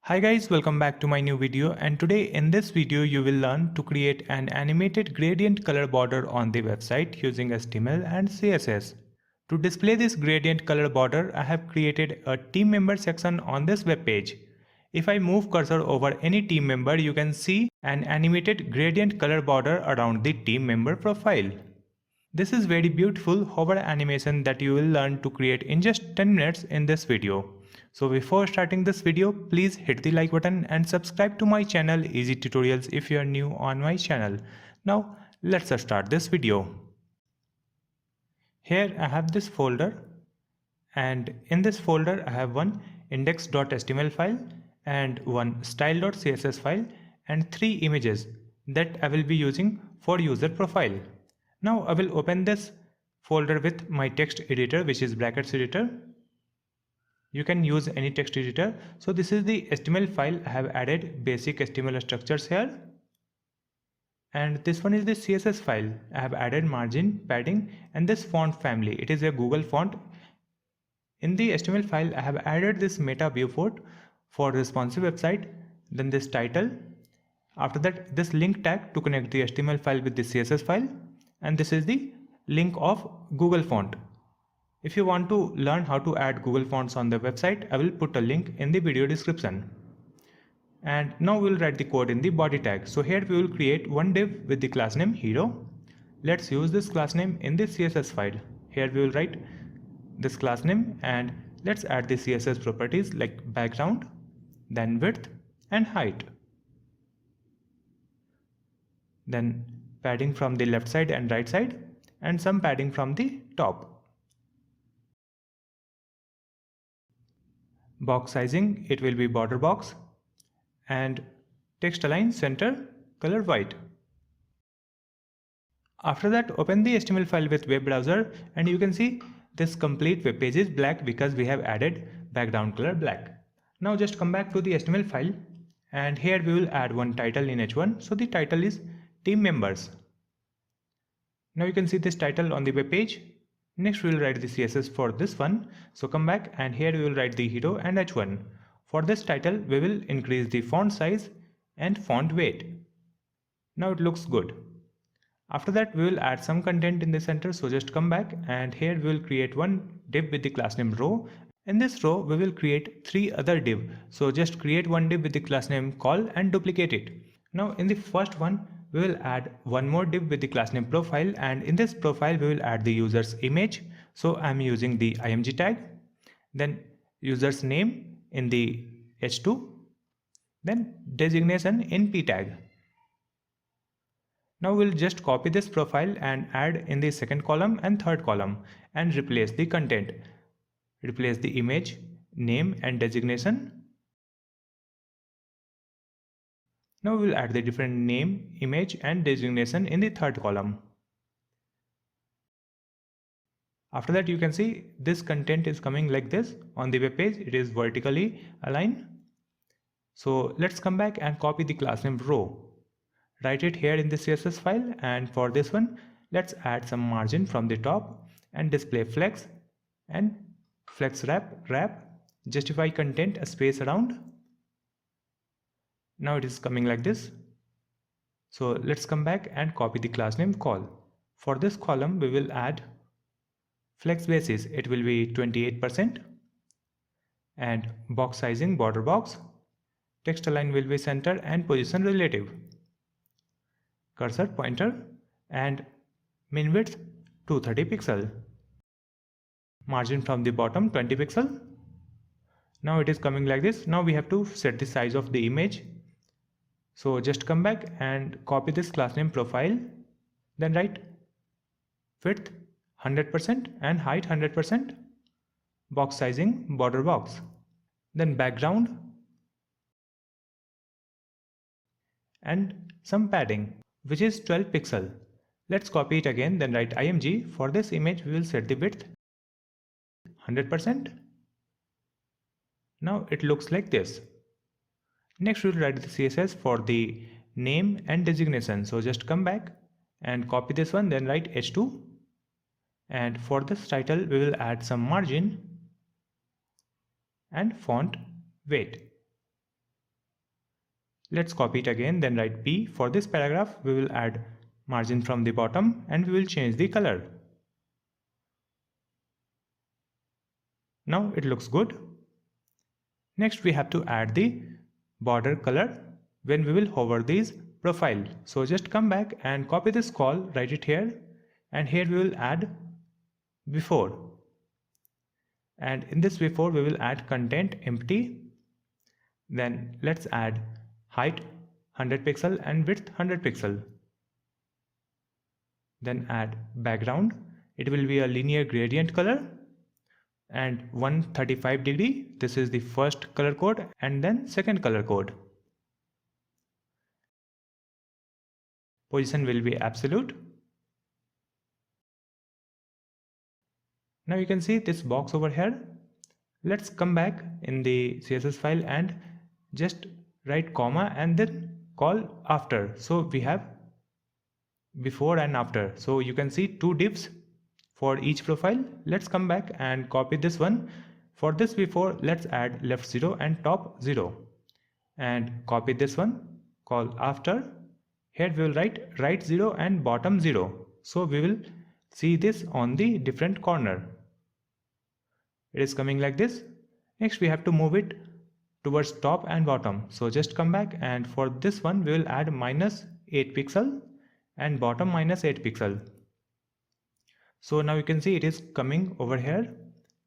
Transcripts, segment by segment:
Hi guys, welcome back to my new video, and today in this video you will learn to create an animated gradient color border on the website using HTML and CSS. To display this gradient color border, I have created a team member section on this web page. If I move cursor over any team member, you can see an animated gradient color border around the team member profile. This is very beautiful hover animation that you will learn to create in just 10 minutes in this video. So before starting this video, please hit the like button and subscribe to my channel Easy Tutorials if you are new on my channel. Now let's start this video. Here I have this folder, and in this folder I have one index.html file and one style.css file and 3 images that I will be using for user profile. Now I will open this folder with my text editor, which is brackets editor. You can use any text editor. So this is the HTML file. I have added basic HTML structures here. And this one is the CSS file. I have added margin, padding, and this font family. It is a Google font. In the HTML file, I have added this meta viewport for responsive website, then this title. After that, this link tag to connect the HTML file with the CSS file. And this is the link of Google font. If you want to learn how to add Google fonts on the website, I will put a link in the video description. And now we will write the code in the body tag. So here we will create one div with the class name hero. Let's use this class name in the CSS file. Here we will write this class name and let's add the CSS properties like background, then width and height. Then padding from the left side and right side, and some padding from the top. Box sizing, it will be border box, and text align center color white. After that, open the HTML file with web browser and you can see this complete web page is black because we have added background color black. Now just come back to the HTML file and here we will add one title in H1. So the title is team members. Now you can see this title on the web page. Next we will write the CSS for this one. So come back and here we will write the hero and H1. For this title we will increase the font size and font weight. Now it looks good. After that we will add some content in the center. So just come back and here we will create one div with the class name row. In this row we will create 3 other div. So just create one div with the class name call and duplicate it. Now in the first one we will add one more div with the class name profile, and in this profile we will add the user's image. So I am using the img tag, then user's name in the h2, then designation in p tag. Now we'll just copy this profile and add in the second column and third column and replace the content. Replace the image, name and designation. Now we will add the different name, image and designation in the third column. After that you can see this content is coming like this on the web page. It is vertically aligned. So let's come back and copy the class name row. Write it here in the CSS file, and for this one let's add some margin from the top and display flex and flex wrap, justify content a space around. Now it is coming like this. So let's come back and copy the class name call. For this column we will add flex basis. It will be 28%, and box sizing border box, text align will be center and position relative, cursor pointer and min width 230 pixel, margin from the bottom 20 pixel. Now it is coming like this. Now we have to set the size of the image. So just come back and copy this class name profile, then write width 100% and height 100%, box sizing border box, then background and some padding which is 12 pixel. Let's copy it again, then write img. For this image we will set the width 100%. Now it looks like this. Next we will write the CSS for the name and designation. So just come back and copy this one, then write h2, and for this title we will add some margin and font weight. Let's copy it again, then write P. For this paragraph, we will add margin from the bottom and we will change the color. Now it looks good. Next we have to add the border color when we will hover these profile. So just come back and copy this call, write it here, and here we will add before. And in this before we will add content empty. Then let's add height 100 pixel and width 100 pixel. Then add background. It will be a linear gradient color and 135 degree. This is the first color code and then second color code. Position will be absolute. Now you can see this box over here. Let's come back in the CSS file and just write comma and then call after. So we have before and after. So you can see two divs for each profile. Let's come back and copy this one. For this before, let's add left 0 and top 0. And copy this one, call after. Here we will write right 0 and bottom 0. So we will see this on the different corner. It is coming like this. Next we have to move it towards top and bottom. So just come back and for this one we will add minus 8 pixel and bottom minus 8 pixel. So now you can see it is coming over here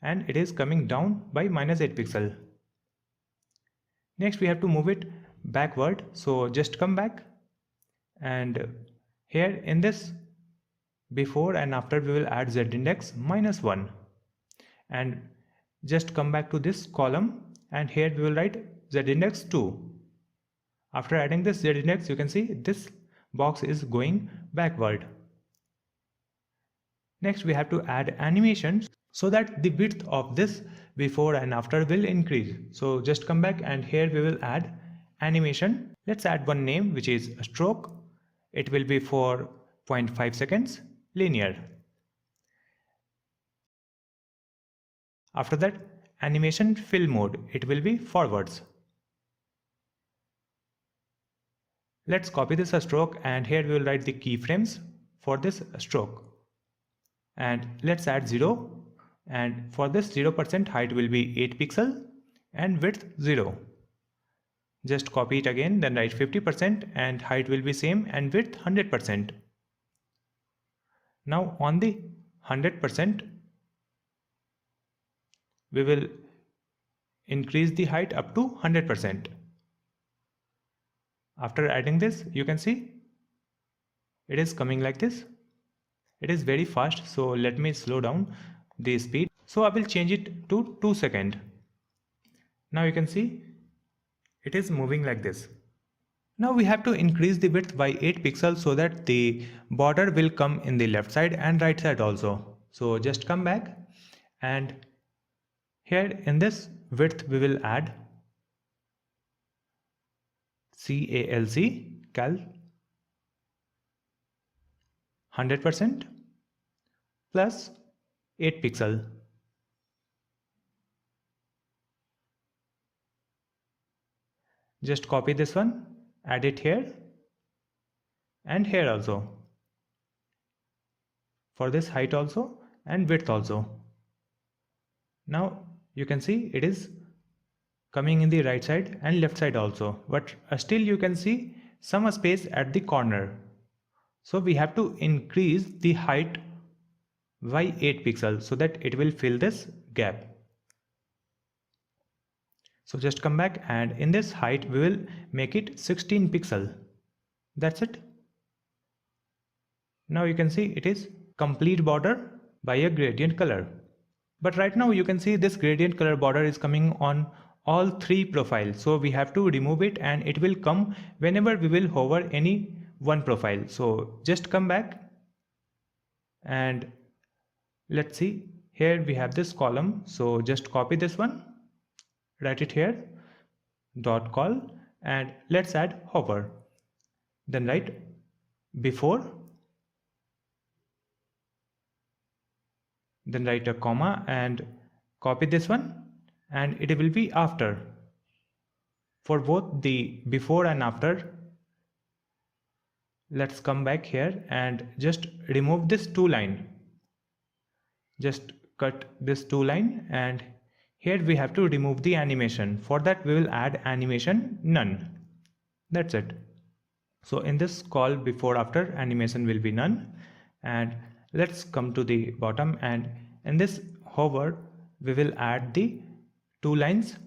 and it is coming down by minus 8 pixel. Next we have to move it backward. So just come back and here in this before and after we will add z index minus 1 and just come back to this column and here we will write z index 2. After adding this z index, you can see this box is going backward. Next we have to add animations so that the width of this before and after will increase. So just come back and here we will add animation. Let's add one name which is a stroke. It will be for 0.5 seconds linear. After that, animation fill mode, it will be forwards. Let's copy this stroke and here we will write the keyframes for this stroke. And let's add 0 and for this 0% height will be 8 pixel and width 0. Just copy it again, then write 50% and height will be same and width 100%. Now on the 100%, we will increase the height up to 100%. After adding this, you can see it is coming like this. It is very fast, so let me slow down the speed. So I will change it to 2 seconds. Now you can see it is moving like this. Now we have to increase the width by 8 pixels so that the border will come in the left side and right side also. So just come back and here in this width we will add cal 100% plus 8 pixel. Just copy this one, add it here and here also. For this height also and width also. Now you can see it is coming in the right side and left side also, but still you can see some space at the corner. So we have to increase the height by 8 pixels so that it will fill this gap. So just come back and in this height we will make it 16 pixel. That's it. Now you can see it is complete border by a gradient color. But right now you can see this gradient color border is coming on all three profiles. So we have to remove it and it will come whenever we will hover any one profile. So just come back and let's see, here we have this column. So just copy this one, write it here, dot call, and let's add hover. Then write before, then write a comma and copy this one and it will be after. for both the before and after, let's come back here and just remove this two line. Just cut this two line, and here we have to remove the animation. For that we will add animation none. That's it. So in this call before after, animation will be none. And let's come to the bottom, and in this hover we will add the two lines,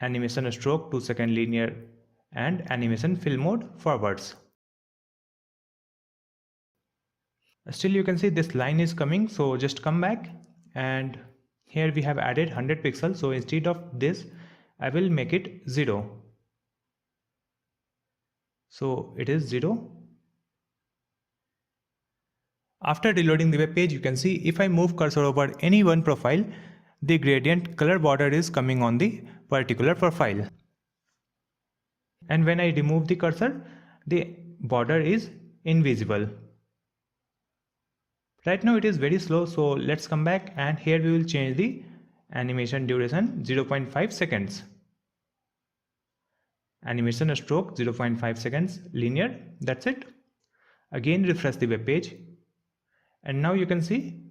animation stroke 2-second linear and animation fill mode forwards. Still you can see this line is coming, so just come back, and here we have added 100 pixels. So instead of this I will make it 0. So it is 0. After reloading the web page, you can see if I move cursor over any one profile, the gradient color border is coming on the particular profile. And when I remove the cursor, the border is invisible. Right now it is very slow, so let's come back, and here we will change the animation duration 0.5 seconds. Animation stroke 0.5 seconds linear. That's it. Again refresh the web page, and now you can see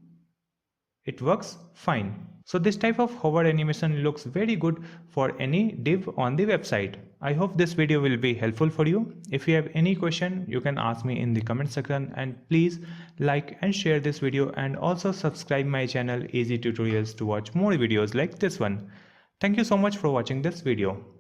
it works fine. So this type of hover animation looks very good for any div on the website. I hope this video will be helpful for you. If you have any question, you can ask me in the comment section, and please like and share this video, and also subscribe my channel Easy Tutorials to watch more videos like this one. Thank you so much for watching this video.